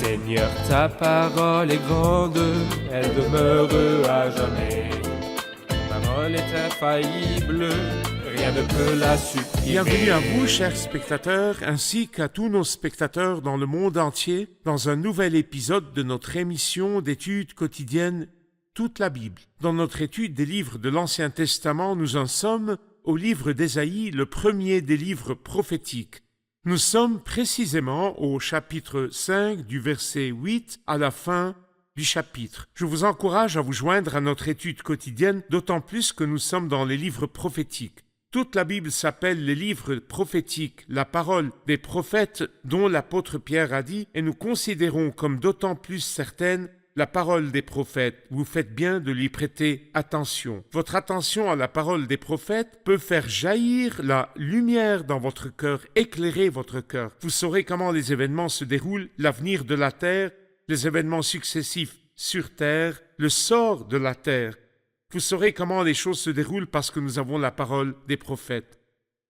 Seigneur, ta parole est grande, elle demeure à jamais. Ta parole est infaillible, rien ne peut la supprimer. Bienvenue à vous, chers spectateurs, ainsi qu'à tous nos spectateurs dans le monde entier, dans un nouvel épisode de notre émission d'études quotidiennes Toute la Bible. Dans notre étude des livres de l'Ancien Testament, nous en sommes au livre d'Ésaïe, le premier des livres prophétiques. Nous sommes précisément au chapitre 5 du verset 8 à la fin du chapitre. Je vous encourage à vous joindre à notre étude quotidienne, d'autant plus que nous sommes dans les livres prophétiques. Toute la Bible s'appelle les livres prophétiques, la parole des prophètes dont l'apôtre Pierre a dit, et nous considérons comme d'autant plus certaine la parole des prophètes. Vous faites bien de lui prêter attention. Votre attention à la parole des prophètes peut faire jaillir la lumière dans votre cœur, éclairer votre cœur. Vous saurez comment les événements se déroulent, l'avenir de la terre, les événements successifs sur terre, le sort de la terre. Vous saurez comment les choses se déroulent parce que nous avons la parole des prophètes.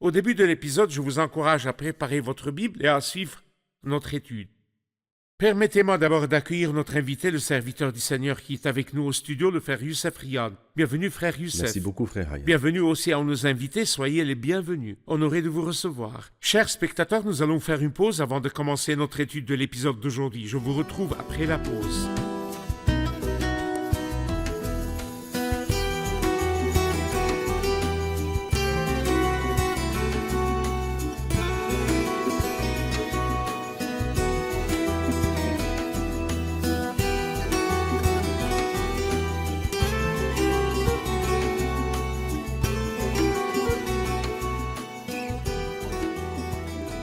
Au début de l'épisode, je vous encourage à préparer votre Bible et à suivre notre étude. Permettez-moi d'abord d'accueillir notre invité, le serviteur du Seigneur qui est avec nous au studio, le frère Youssef Riyad. Bienvenue, frère Youssef. Merci beaucoup, frère Riyad. Bienvenue aussi à nos invités, soyez les bienvenus. Honorés de vous recevoir. Chers spectateurs, nous allons faire une pause avant de commencer notre étude de l'épisode d'aujourd'hui. Je vous retrouve après la pause.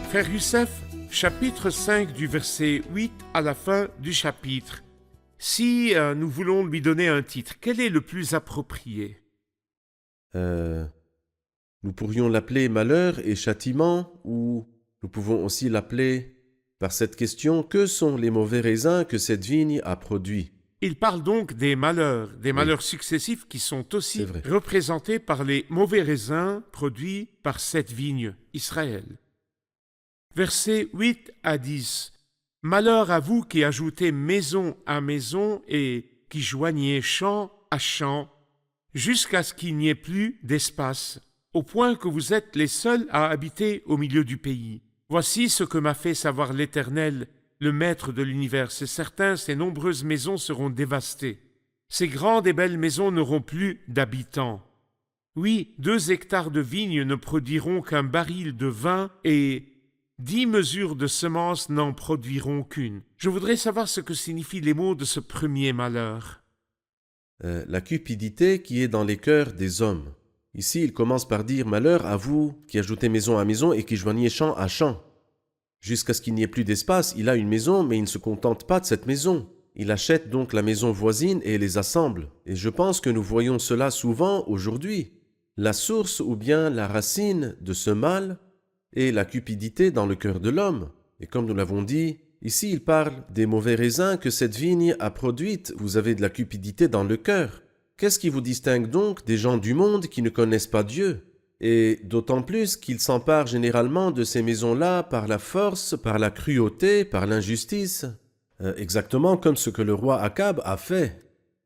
Frère Youssef, chapitre 5 du verset 8 à la fin du chapitre. Si nous voulons lui donner un titre, quel est le plus approprié? Nous pourrions l'appeler malheur et châtiment, ou nous pouvons aussi l'appeler par cette question, que sont les mauvais raisins que cette vigne a produits? Il parle donc des malheurs successifs qui sont aussi représentés par les mauvais raisins produits par cette vigne, Israël. Versets 8 à 10. Malheur à vous qui ajoutez maison à maison et qui joignez champ à champ, jusqu'à ce qu'il n'y ait plus d'espace, au point que vous êtes les seuls à habiter au milieu du pays. Voici ce que m'a fait savoir l'Éternel, le Maître de l'univers. C'est certain, ces nombreuses maisons seront dévastées. Ces grandes et belles maisons n'auront plus d'habitants. Oui, 2 hectares de vignes ne produiront qu'un baril de vin et 10 mesures de semences n'en produiront qu'une. Je voudrais savoir ce que signifient les mots de ce premier malheur. La cupidité qui est dans les cœurs des hommes. Ici, il commence par dire « Malheur à vous qui ajoutez maison à maison et qui joignez champ à champ ». Jusqu'à ce qu'il n'y ait plus d'espace, il a une maison, mais il ne se contente pas de cette maison. Il achète donc la maison voisine et les assemble. Et je pense que nous voyons cela souvent aujourd'hui. La source ou bien la racine de ce mal et la cupidité dans le cœur de l'homme. Et comme nous l'avons dit, ici il parle des mauvais raisins que cette vigne a produites. Vous avez de la cupidité dans le cœur. Qu'est-ce qui vous distingue donc des gens du monde qui ne connaissent pas Dieu? Et d'autant plus qu'ils s'emparent généralement de ces maisons-là par la force, par la cruauté, par l'injustice. Exactement comme ce que le roi Akab a fait.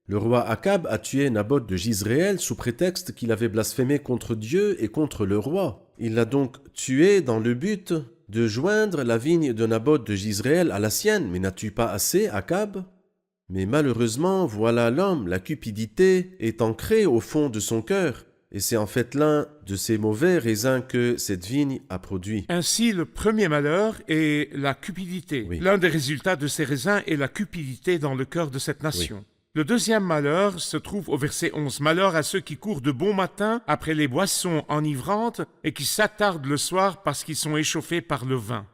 Le roi Akab a tué Naboth de Jizréel sous prétexte qu'il avait blasphémé contre Dieu et contre le roi. Il l'a donc tué dans le but de joindre la vigne de Naboth de Jizréel à la sienne. Mais n'as-tu pas assez, Akab? Mais malheureusement, voilà l'homme, la cupidité est ancrée au fond de son cœur. Et c'est en fait l'un de ces mauvais raisins que cette vigne a produit. Ainsi, le premier malheur est la cupidité. Oui. L'un des résultats de ces raisins est la cupidité dans le cœur de cette nation. Oui. Le deuxième malheur se trouve au verset 11. Malheur à ceux qui courent de bon matin après les boissons enivrantes et qui s'attardent le soir parce qu'ils sont échauffés par le vin.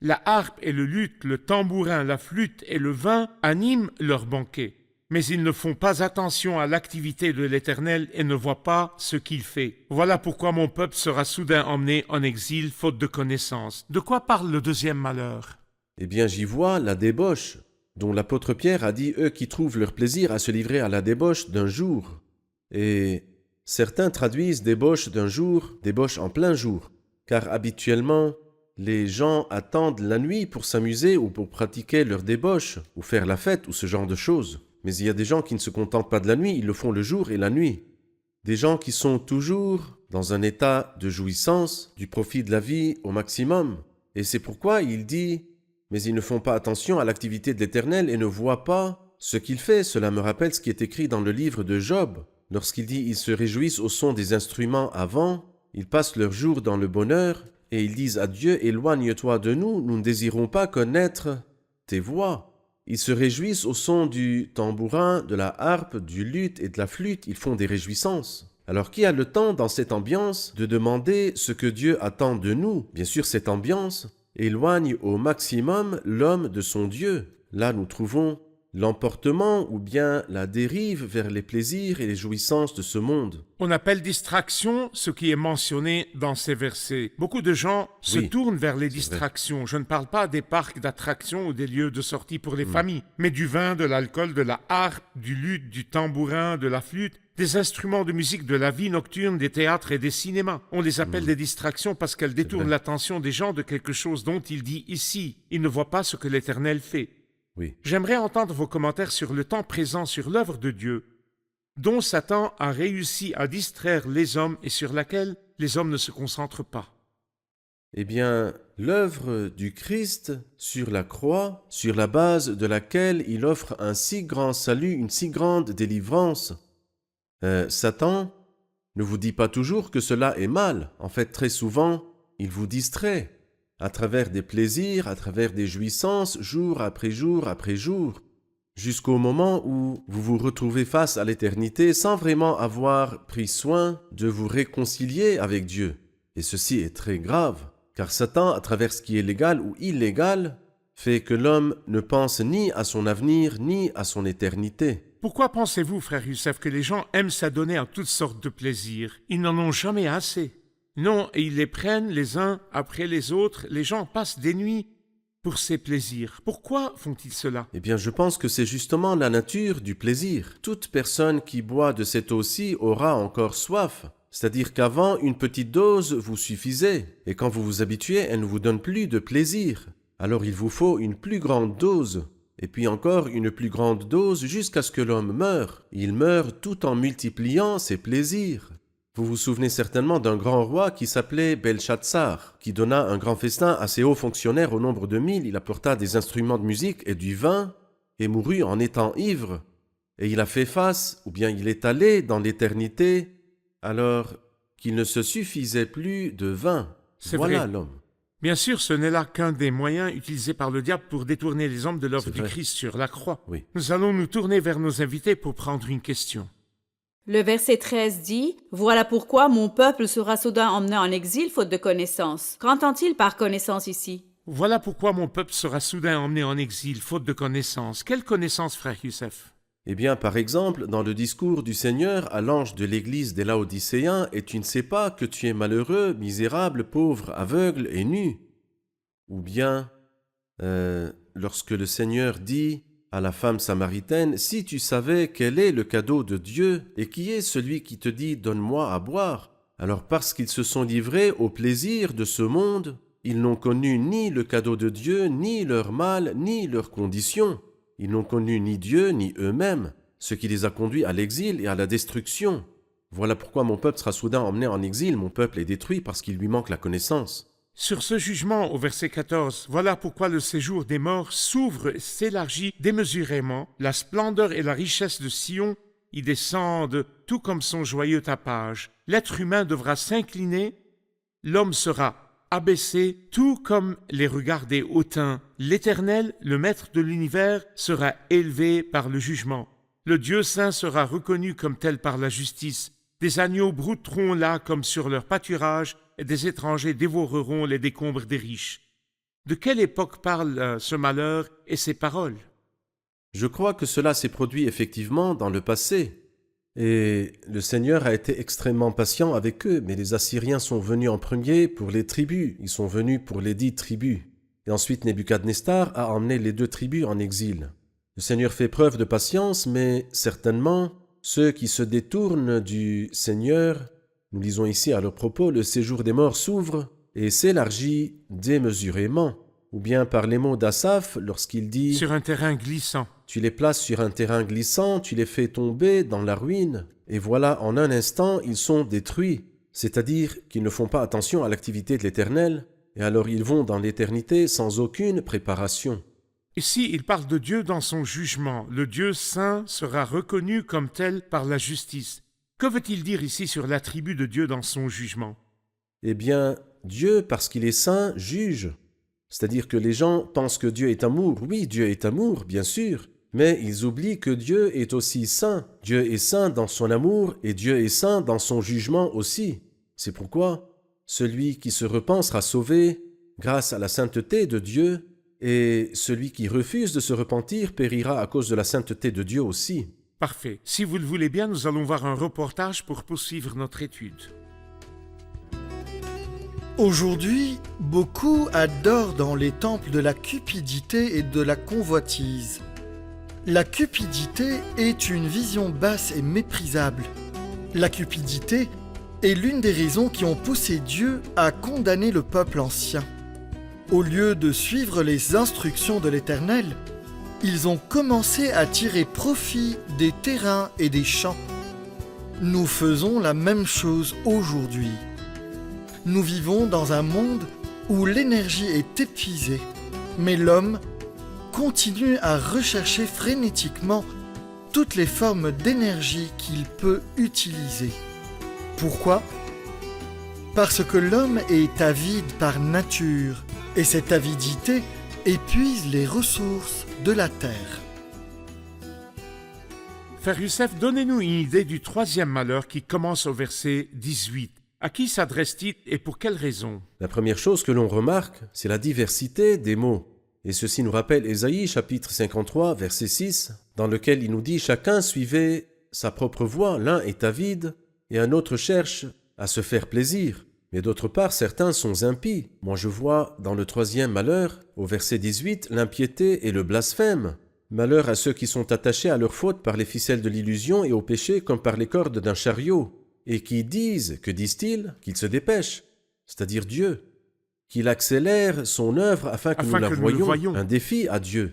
La harpe et le luth, le tambourin, la flûte et le vin animent leur banquet. Mais ils ne font pas attention à l'activité de l'Éternel et ne voient pas ce qu'il fait. Voilà pourquoi mon peuple sera soudain emmené en exil, faute de connaissance. De quoi parle le deuxième malheur? Eh bien, j'y vois la débauche, dont l'apôtre Pierre a dit « Eux qui trouvent leur plaisir à se livrer à la débauche d'un jour ». Et certains traduisent débauche d'un jour, débauche en plein jour, car habituellement, les gens attendent la nuit pour s'amuser ou pour pratiquer leur débauche, ou faire la fête, ou ce genre de choses. Mais il y a des gens qui ne se contentent pas de la nuit, ils le font le jour et la nuit. Des gens qui sont toujours dans un état de jouissance, du profit de la vie au maximum. Et c'est pourquoi il dit « Mais ils ne font pas attention à l'activité de l'Éternel et ne voient pas ce qu'il fait. » Cela me rappelle ce qui est écrit dans le livre de Job. Lorsqu'il dit « Ils se réjouissent au son des instruments avant, ils passent leur jour dans le bonheur, et ils disent à Dieu « Éloigne-toi de nous, nous ne désirons pas connaître tes voix. » Ils se réjouissent au son du tambourin, de la harpe, du luth et de la flûte. Ils font des réjouissances. Alors qui a le temps dans cette ambiance de demander ce que Dieu attend de nous? Bien sûr, cette ambiance éloigne au maximum l'homme de son Dieu. Là, nous trouvons l'emportement ou bien la dérive vers les plaisirs et les jouissances de ce monde. On appelle distraction ce qui est mentionné dans ces versets. Beaucoup de gens se tournent vers les distractions. Je ne parle pas des parcs d'attractions ou des lieux de sortie pour les familles, mais du vin, de l'alcool, de la harpe, du luth, du tambourin, de la flûte, des instruments de musique de la vie nocturne, des théâtres et des cinémas. On les appelle des distractions parce qu'elles détournent l'attention des gens de quelque chose dont il dit ici. Ils ne voient pas ce que l'Éternel fait. Oui. J'aimerais entendre vos commentaires sur le temps présent sur l'œuvre de Dieu, dont Satan a réussi à distraire les hommes et sur laquelle les hommes ne se concentrent pas. Eh bien, l'œuvre du Christ sur la croix, sur la base de laquelle il offre un si grand salut, une si grande délivrance, Satan ne vous dit pas toujours que cela est mal. En fait, très souvent, il vous distrait à travers des plaisirs, à travers des jouissances, jour après jour, jusqu'au moment où vous vous retrouvez face à l'éternité sans vraiment avoir pris soin de vous réconcilier avec Dieu. Et ceci est très grave, car Satan, à travers ce qui est légal ou illégal, fait que l'homme ne pense ni à son avenir, ni à son éternité. Pourquoi pensez-vous, frère Youssef, que les gens aiment s'adonner à toutes sortes de plaisirs? Ils n'en ont jamais assez. Non, et ils les prennent les uns après les autres. Les gens passent des nuits pour ces plaisirs. Pourquoi font-ils cela? Eh bien, je pense que c'est justement la nature du plaisir. Toute personne qui boit de cette eau-ci aura encore soif. C'est-à-dire qu'avant, une petite dose vous suffisait. Et quand vous vous habituez, elle ne vous donne plus de plaisir. Alors il vous faut une plus grande dose. Et puis encore une plus grande dose jusqu'à ce que l'homme meure. Il meurt tout en multipliant ses plaisirs. Vous vous souvenez certainement d'un grand roi qui s'appelait Belshazzar, qui donna un grand festin à ses hauts fonctionnaires au nombre de 1000. Il apporta des instruments de musique et du vin, et mourut en étant ivre. Et il a fait face, ou bien il est allé dans l'éternité, alors qu'il ne se suffisait plus de vin. Voilà l'homme. Bien sûr, ce n'est là qu'un des moyens utilisés par le diable pour détourner les hommes de l'œuvre du Christ sur la croix. Oui. Nous allons nous tourner vers nos invités pour prendre une question. Le verset 13 dit « Voilà pourquoi mon peuple sera soudain emmené en exil faute de connaissance. » Qu'entend-il par connaissance ici? Voilà pourquoi mon peuple sera soudain emmené en exil faute de connaissance. Quelle connaissance, frère Youssef? Eh bien, par exemple, dans le discours du Seigneur à l'ange de l'église des Laodicéens, « Et tu ne sais pas que tu es malheureux, misérable, pauvre, aveugle et nu. » Ou bien, lorsque le Seigneur dit à la femme samaritaine, « Si tu savais quel est le cadeau de Dieu et qui est celui qui te dit « Donne-moi à boire », alors parce qu'ils se sont livrés au plaisir de ce monde, ils n'ont connu ni le cadeau de Dieu, ni leur mal, ni leurs conditions. Ils n'ont connu ni Dieu, ni eux-mêmes, ce qui les a conduits à l'exil et à la destruction. Voilà pourquoi mon peuple sera soudain emmené en exil, mon peuple est détruit parce qu'il lui manque la connaissance. » Sur ce jugement, au verset 14, voilà pourquoi le séjour des morts s'ouvre et s'élargit démesurément. La splendeur et la richesse de Sion y descendent tout comme son joyeux tapage. L'être humain devra s'incliner, l'homme sera abaissé, tout comme les regarder hautains. L'Éternel, le maître de l'univers, sera élevé par le jugement. Le Dieu saint sera reconnu comme tel par la justice. Des agneaux brouteront là comme sur leur pâturage, et des étrangers dévoreront les décombres des riches. De quelle époque parle ce malheur et ces paroles? Je crois que cela s'est produit effectivement dans le passé. Et le Seigneur a été extrêmement patient avec eux, mais les Assyriens sont venus en premier pour les tribus, ils sont venus pour les 10 tribus. Et ensuite Nebuchadnezzar a emmené les 2 tribus en exil. Le Seigneur fait preuve de patience, mais certainement, ceux qui se détournent du Seigneur, nous lisons ici à leur propos, le séjour des morts s'ouvre et s'élargit démesurément. Ou bien par les mots d'Asaph lorsqu'il dit sur un terrain glissant. « Tu les places sur un terrain glissant, tu les fais tomber dans la ruine, et voilà, en un instant, ils sont détruits. » C'est-à-dire qu'ils ne font pas attention à l'activité de l'Éternel, et alors ils vont dans l'éternité sans aucune préparation. Ici, il parle de Dieu dans son jugement. Le Dieu saint sera reconnu comme tel par la justice. Que veut-il dire ici sur l'attribut de Dieu dans son jugement? Eh bien, Dieu, parce qu'il est saint, juge. C'est-à-dire que les gens pensent que Dieu est amour. Oui, Dieu est amour, bien sûr, mais ils oublient que Dieu est aussi saint. Dieu est saint dans son amour et Dieu est saint dans son jugement aussi. C'est pourquoi celui qui se repent sera sauvé grâce à la sainteté de Dieu, et celui qui refuse de se repentir périra à cause de la sainteté de Dieu aussi. Parfait. Si vous le voulez bien, nous allons voir un reportage pour poursuivre notre étude. Aujourd'hui, beaucoup adorent dans les temples de la cupidité et de la convoitise. La cupidité est une vision basse et méprisable. La cupidité est l'une des raisons qui ont poussé Dieu à condamner le peuple ancien. Au lieu de suivre les instructions de l'Éternel, ils ont commencé à tirer profit des terrains et des champs. Nous faisons la même chose aujourd'hui. Nous vivons dans un monde où l'énergie est épuisée, mais l'homme continue à rechercher frénétiquement toutes les formes d'énergie qu'il peut utiliser. Pourquoi ? Parce que l'homme est avide par nature, et cette avidité épuise les ressources de la terre. Frère Youssef, donnez-nous une idée du troisième malheur qui commence au verset 18. À qui s'adresse-t-il et pour quelle raison? La première chose que l'on remarque, c'est la diversité des mots. Et ceci nous rappelle Ésaïe chapitre 53, verset 6, dans lequel il nous dit « Chacun suivait sa propre voie, l'un est avide, et un autre cherche à se faire plaisir. Mais d'autre part, certains sont impies. » Moi je vois dans le troisième malheur, au verset 18, l'impiété et le blasphème. Malheur à ceux qui sont attachés à leur faute par les ficelles de l'illusion et au péché comme par les cordes d'un chariot. Et qui disent, que disent-ils? Qu'ils se dépêchent, c'est-à-dire Dieu, qu'il accélère son œuvre afin que nous la voyions, un défi à Dieu,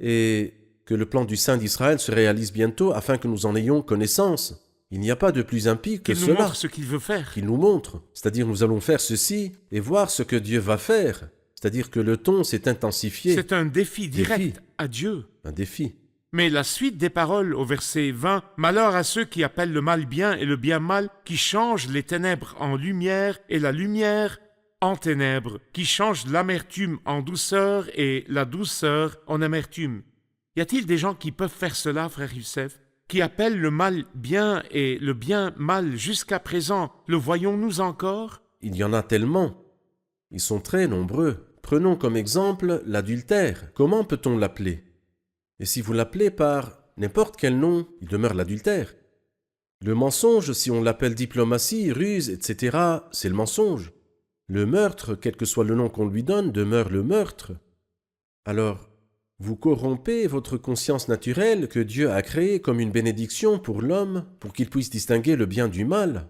et que le plan du Saint d'Israël se réalise bientôt afin que nous en ayons connaissance. Il n'y a pas de plus impie que cela. Qu'il nous montre ce qu'il veut faire. Qu'il nous montre, c'est-à-dire nous allons faire ceci et voir ce que Dieu va faire, c'est-à-dire que le ton s'est intensifié. C'est un défi direct à Dieu. Un défi. Mais la suite des paroles au verset 20, « Malheur à ceux qui appellent le mal bien et le bien mal, qui changent les ténèbres en lumière et la lumière en ténèbres, qui changent l'amertume en douceur et la douceur en amertume. » Y a-t-il des gens qui peuvent faire cela, frère Youssef? Qui appellent le mal bien et le bien mal jusqu'à présent? Le voyons-nous encore? Il y en a tellement. Ils sont très nombreux. Prenons comme exemple l'adultère. Comment peut-on l'appeler? Et si vous l'appelez par n'importe quel nom, il demeure l'adultère. Le mensonge, si on l'appelle diplomatie, ruse, etc., c'est le mensonge. Le meurtre, quel que soit le nom qu'on lui donne, demeure le meurtre. Alors, vous corrompez votre conscience naturelle que Dieu a créée comme une bénédiction pour l'homme, pour qu'il puisse distinguer le bien du mal.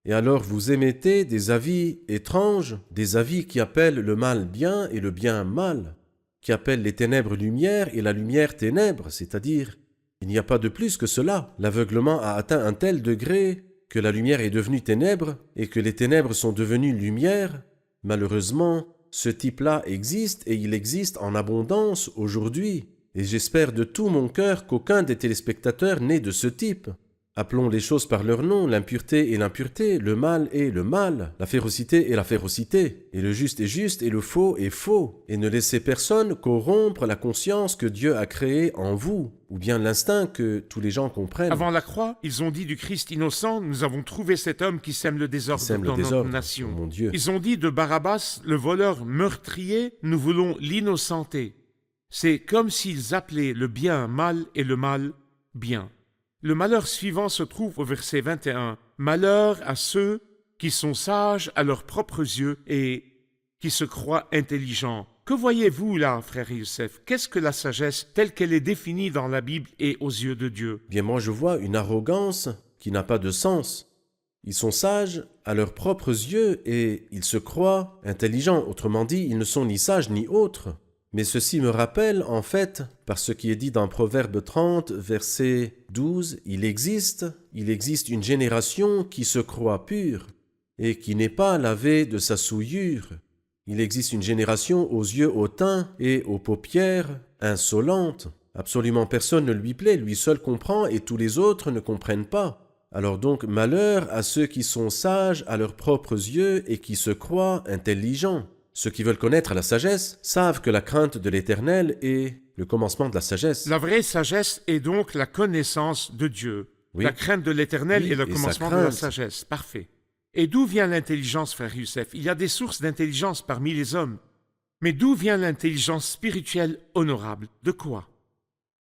Et alors vous émettez des avis étranges, des avis qui appellent le mal bien et le bien mal, qui appellent les ténèbres lumière et la lumière ténèbres, c'est-à-dire, il n'y a pas de plus que cela. L'aveuglement a atteint un tel degré que la lumière est devenue ténèbres et que les ténèbres sont devenues lumière. Malheureusement, ce type-là existe et il existe en abondance aujourd'hui. Et j'espère de tout mon cœur qu'aucun des téléspectateurs n'est de ce type. Appelons les choses par leur nom, l'impureté et l'impureté, le mal et le mal, la férocité et la férocité, et le juste est juste et le faux est faux, et ne laissez personne corrompre la conscience que Dieu a créée en vous, ou bien l'instinct que tous les gens comprennent. Avant la croix, ils ont dit du Christ innocent, nous avons trouvé cet homme qui sème le désordre dans notre nation. Mon Dieu. Ils ont dit de Barabbas, le voleur meurtrier, nous voulons l'innocenter. C'est comme s'ils appelaient le bien mal et le mal bien. Le malheur suivant se trouve au verset 21. « Malheur à ceux qui sont sages à leurs propres yeux et qui se croient intelligents. » Que voyez-vous là, frère Youssef? Qu'est-ce que la sagesse telle qu'elle est définie dans la Bible et aux yeux de Dieu? Bien, moi je vois une arrogance qui n'a pas de sens. Ils sont sages à leurs propres yeux et ils se croient intelligents. Autrement dit, ils ne sont ni sages ni autres. Mais ceci me rappelle, en fait, par ce qui est dit dans Proverbe 30, verset 12, il existe une génération qui se croit pure et qui n'est pas lavée de sa souillure. Il existe une génération aux yeux hautains et aux paupières insolentes. Absolument personne ne lui plaît, lui seul comprend et tous les autres ne comprennent pas. Alors donc, malheur à ceux qui sont sages à leurs propres yeux et qui se croient intelligents. Ceux qui veulent connaître la sagesse savent que la crainte de l'Éternel est le commencement de la sagesse. La vraie sagesse est donc la connaissance de Dieu. Oui. La crainte de l'Éternel Oui, est le et sa commencement de la crainte. sagesse. Parfait. Et d'où vient l'intelligence, frère Youssef? Il y a des sources d'intelligence parmi les hommes. Mais d'où vient l'intelligence spirituelle honorable? De quoi?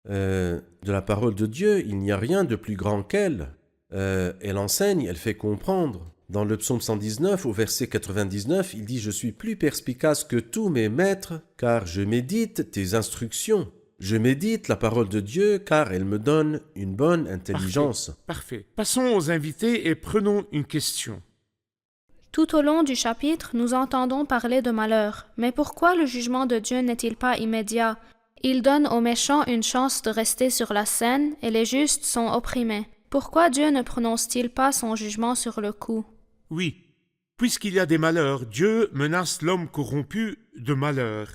De la parole de Dieu, il n'y a rien de plus grand qu'elle. Elle enseigne, elle fait comprendre. Dans le psaume 119, au verset 99, il dit « Je suis plus perspicace que tous mes maîtres, car je médite tes instructions. Je médite la parole de Dieu, car elle me donne une bonne intelligence. » Parfait. Passons aux invités et prenons une question. Tout au long du chapitre, nous entendons parler de malheur. Mais pourquoi le jugement de Dieu n'est-il pas immédiat? Il donne aux méchants une chance de rester sur la scène et les justes sont opprimés. Pourquoi Dieu ne prononce-t-il pas son jugement sur le coup? Oui, puisqu'il y a des malheurs, Dieu menace l'homme corrompu de malheur.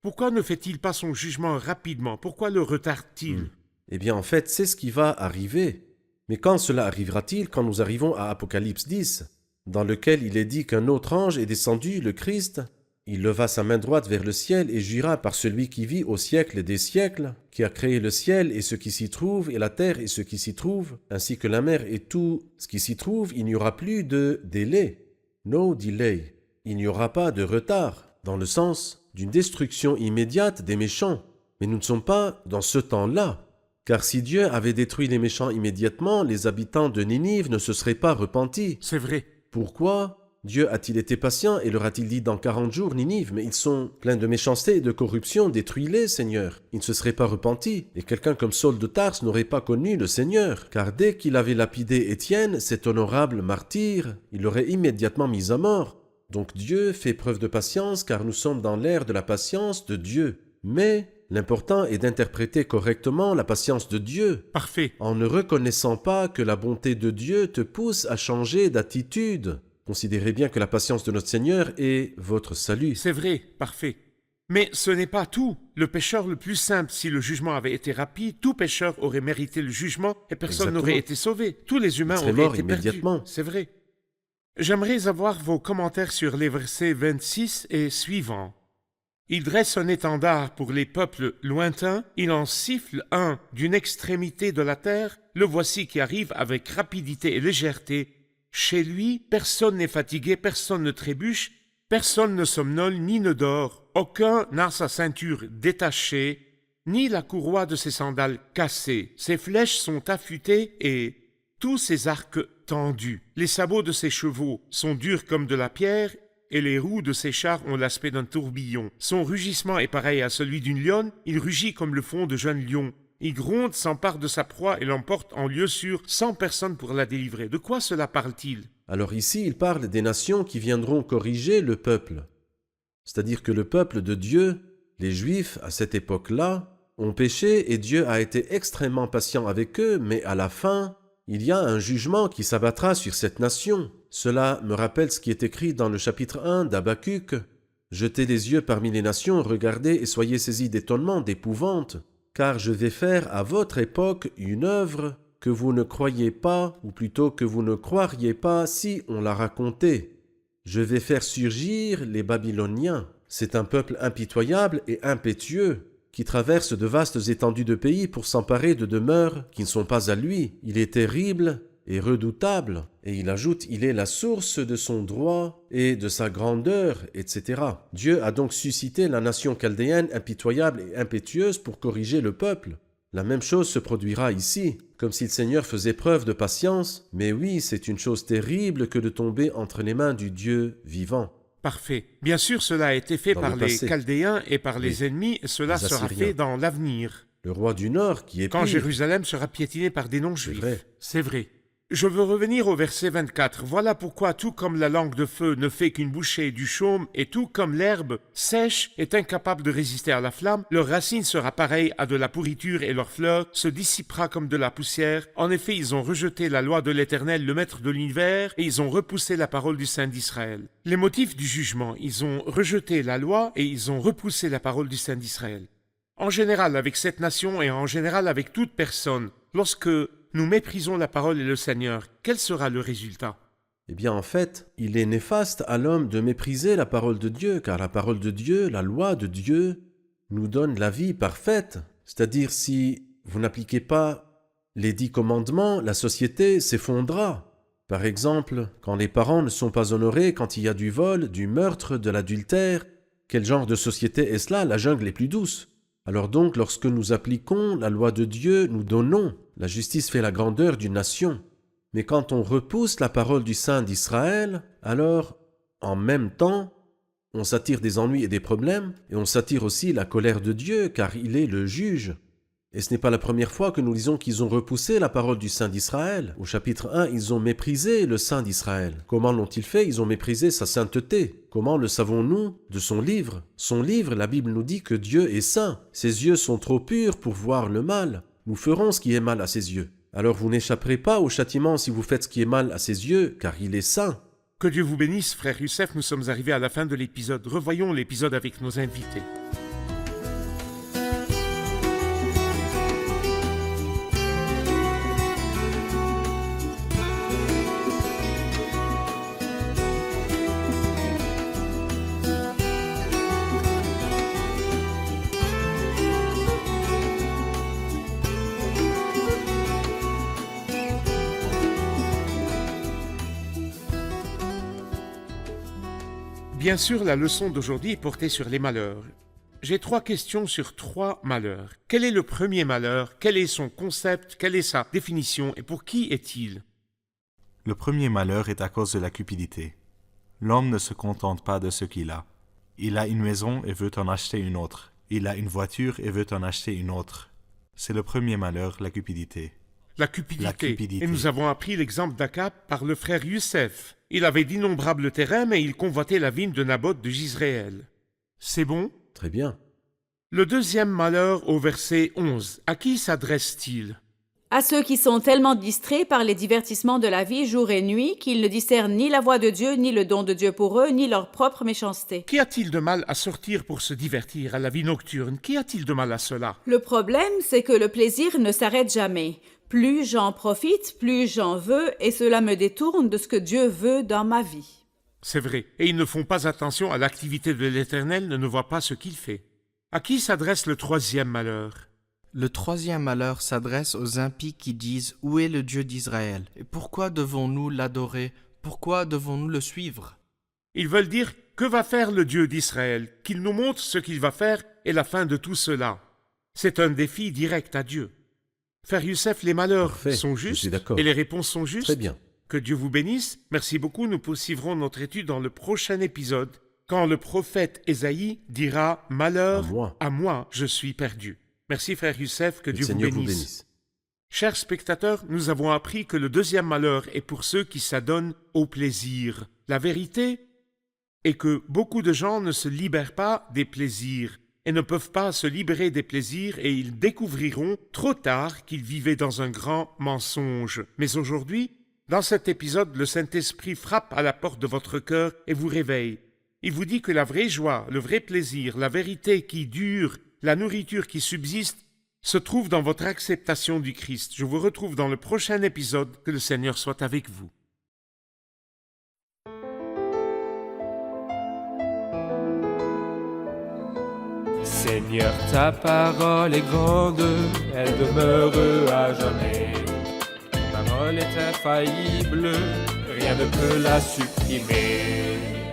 Pourquoi ne fait-il pas son jugement rapidement? Pourquoi le retarde-t-il? Eh bien, en fait, c'est ce qui va arriver. Mais quand cela arrivera-t-il? Quand nous arrivons à Apocalypse 10, dans lequel il est dit qu'un autre ange est descendu, le Christ. Il leva sa main droite vers le ciel et jura par celui qui vit au siècle des siècles, qui a créé le ciel et ce qui s'y trouve, et la terre et ce qui s'y trouve, ainsi que la mer et tout ce qui s'y trouve, il n'y aura plus de délai. No delay. Il n'y aura pas de retard, dans le sens d'une destruction immédiate des méchants. Mais nous ne sommes pas dans ce temps-là. Car si Dieu avait détruit les méchants immédiatement, les habitants de Ninive ne se seraient pas repentis. C'est vrai. Pourquoi Dieu a-t-il été patient et leur a-t-il dit dans 40 jours, Ninive, mais ils sont pleins de méchanceté et de corruption, détruis-les, Seigneur. Ils ne se seraient pas repentis, et quelqu'un comme Saul de Tarse n'aurait pas connu le Seigneur, car dès qu'il avait lapidé Étienne, cet honorable martyr, il l'aurait immédiatement mis à mort. Donc Dieu fait preuve de patience, car nous sommes dans l'ère de la patience de Dieu. Mais l'important est d'interpréter correctement la patience de Dieu, Parfait. en ne reconnaissant pas que la bonté de Dieu te pousse à changer d'attitude. Considérez bien que la patience de notre Seigneur est votre salut. C'est vrai. Parfait. Mais ce n'est pas tout. Le pécheur le plus simple, si le jugement avait été rapide, tout pécheur aurait mérité le jugement et personne Exactement. n'aurait été sauvé. Tous les humains serait auraient mort été perdus. immédiatement. C'est vrai. J'aimerais avoir vos commentaires sur les versets 26 et suivants. Il dresse un étendard pour les peuples lointains, il en siffle un d'une extrémité de la terre, le voici qui arrive avec rapidité et légèreté. Chez lui, personne n'est fatigué, personne ne trébuche, personne ne somnole ni ne dort, aucun n'a sa ceinture détachée, ni la courroie de ses sandales cassée. Ses flèches sont affûtées et tous ses arcs tendus. Les sabots de ses chevaux sont durs comme de la pierre, et les roues de ses chars ont l'aspect d'un tourbillon. Son rugissement est pareil à celui d'une lionne, il rugit comme le fond de jeunes lions. Il gronde, s'empare de sa proie et l'emporte en lieu sûr, sans personne pour la délivrer. De quoi cela parle-t-il? Alors ici, il parle des nations qui viendront corriger le peuple. C'est-à-dire que le peuple de Dieu, les Juifs, à cette époque-là, ont péché et Dieu a été extrêmement patient avec eux, mais à la fin, il y a un jugement qui s'abattra sur cette nation. Cela me rappelle ce qui est écrit dans le chapitre 1 d'Habacuc. « Jetez les yeux parmi les nations, regardez et soyez saisis d'étonnement, d'épouvante, car je vais faire à votre époque une œuvre que vous ne croyez pas, ou plutôt que vous ne croiriez pas si on la racontait. Je vais faire surgir les Babyloniens. C'est un peuple impitoyable et impétueux, qui traverse de vastes étendues de pays pour s'emparer de demeures qui ne sont pas à lui. Il est terrible et redoutable. » Et il ajoute, il est la source de son droit et de sa grandeur, etc. Dieu a donc suscité la nation chaldéenne impitoyable et impétueuse pour corriger le peuple. La même chose se produira ici, comme si le Seigneur faisait preuve de patience. Mais oui, c'est une chose terrible que de tomber entre les mains du Dieu vivant. Parfait. Bien sûr, cela a été fait Dans par le les passé. Chaldéens et par les Oui. ennemis, et cela Les sera Assyriens. fait dans l'avenir, Le roi du Nord qui est quand pire. Jérusalem sera piétinée par des non-juifs. C'est vrai. C'est vrai. Je veux revenir au verset 24. Voilà pourquoi tout comme la langue de feu ne fait qu'une bouchée du chaume, et tout comme l'herbe sèche est incapable de résister à la flamme, leur racine sera pareille à de la pourriture et leur fleur se dissipera comme de la poussière. En effet, ils ont rejeté la loi de l'Éternel, le Maître de l'univers, et ils ont repoussé la parole du Saint d'Israël. Les motifs du jugement, ils ont rejeté la loi et ils ont repoussé la parole du Saint d'Israël. En général, avec cette nation et en général avec toute personne, lorsque nous méprisons la parole et le Seigneur, quel sera le résultat? Eh bien, en fait, il est néfaste à l'homme de mépriser la parole de Dieu, car la parole de Dieu, la loi de Dieu, nous donne la vie parfaite. C'est-à-dire, si vous n'appliquez pas les 10 commandements, la société s'effondrera. Par exemple, quand les parents ne sont pas honorés, quand il y a du vol, du meurtre, de l'adultère, quel genre de société est cela? La jungle est plus douce. Alors donc, lorsque nous appliquons la loi de Dieu, nous donnons. La justice fait la grandeur d'une nation. Mais quand on repousse la parole du Saint d'Israël, alors, en même temps, on s'attire des ennuis et des problèmes, et on s'attire aussi la colère de Dieu, car il est le juge. Et ce n'est pas la première fois que nous lisons qu'ils ont repoussé la parole du Saint d'Israël. Au chapitre 1, ils ont méprisé le Saint d'Israël. Comment l'ont-ils fait? Ils ont méprisé sa sainteté. Comment le savons-nous? De son livre. Son livre, la Bible nous dit que Dieu est saint. Ses yeux sont trop purs pour voir le mal. Nous ferons ce qui est mal à ses yeux. Alors vous n'échapperez pas au châtiment si vous faites ce qui est mal à ses yeux, car il est saint. Que Dieu vous bénisse, frère Youssef, nous sommes arrivés à la fin de l'épisode. Revoyons l'épisode avec nos invités. Bien sûr, la leçon d'aujourd'hui est portée sur les malheurs. J'ai 3 questions sur 3 malheurs. Quel est le premier malheur? Quel est son concept? Quelle est sa définition? Et pour qui est-il? Le premier malheur est à cause de la cupidité. L'homme ne se contente pas de ce qu'il a. Il a une maison et veut en acheter une autre. Il a une voiture et veut en acheter une autre. C'est le premier malheur, la cupidité. La cupidité. Et nous avons appris l'exemple d'Akab par le frère Youssef. Il avait d'innombrables terrains, mais il convoitait la vigne de Naboth de Jizréel. C'est bon? Très bien. Le deuxième malheur au verset 11. À qui s'adresse-t-il? À ceux qui sont tellement distraits par les divertissements de la vie jour et nuit qu'ils ne discernent ni la voix de Dieu, ni le don de Dieu pour eux, ni leur propre méchanceté. Qu'y a-t-il de mal à sortir pour se divertir à la vie nocturne? Qu'y a-t-il de mal à cela? Le problème, c'est que le plaisir ne s'arrête jamais. Plus j'en profite, plus j'en veux, et cela me détourne de ce que Dieu veut dans ma vie. C'est vrai, et ils ne font pas attention à l'activité de l'Éternel, ne voient pas ce qu'il fait. À qui s'adresse le troisième malheur? Le troisième malheur s'adresse aux impies qui disent « Où est le Dieu d'Israël? Et pourquoi devons-nous l'adorer? Pourquoi devons-nous le suivre ?» Ils veulent dire « Que va faire le Dieu d'Israël? Qu'il nous montre ce qu'il va faire et la fin de tout cela. » C'est un défi direct à Dieu. Frère Youssef, les malheurs Parfait, sont je justes suis d'accord. et les réponses sont justes. Très bien. Que Dieu vous bénisse. Merci beaucoup. Nous poursuivrons notre étude dans le prochain épisode, quand le prophète Ésaïe dira « Malheur à moi, je suis perdu ». Merci frère Youssef, que Dieu vous bénisse. Chers spectateurs, nous avons appris que le deuxième malheur est pour ceux qui s'adonnent au plaisir. La vérité est que beaucoup de gens ne se libèrent pas des plaisirs et ne peuvent pas se libérer des plaisirs et ils découvriront trop tard qu'ils vivaient dans un grand mensonge. Mais aujourd'hui, dans cet épisode, le Saint-Esprit frappe à la porte de votre cœur et vous réveille. Il vous dit que la vraie joie, le vrai plaisir, la vérité qui dure, la nourriture qui subsiste, se trouve dans votre acceptation du Christ. Je vous retrouve dans le prochain épisode. Que le Seigneur soit avec vous. Seigneur, ta parole est grande, elle demeure à jamais. Ta parole est infaillible, rien ne peut la supprimer.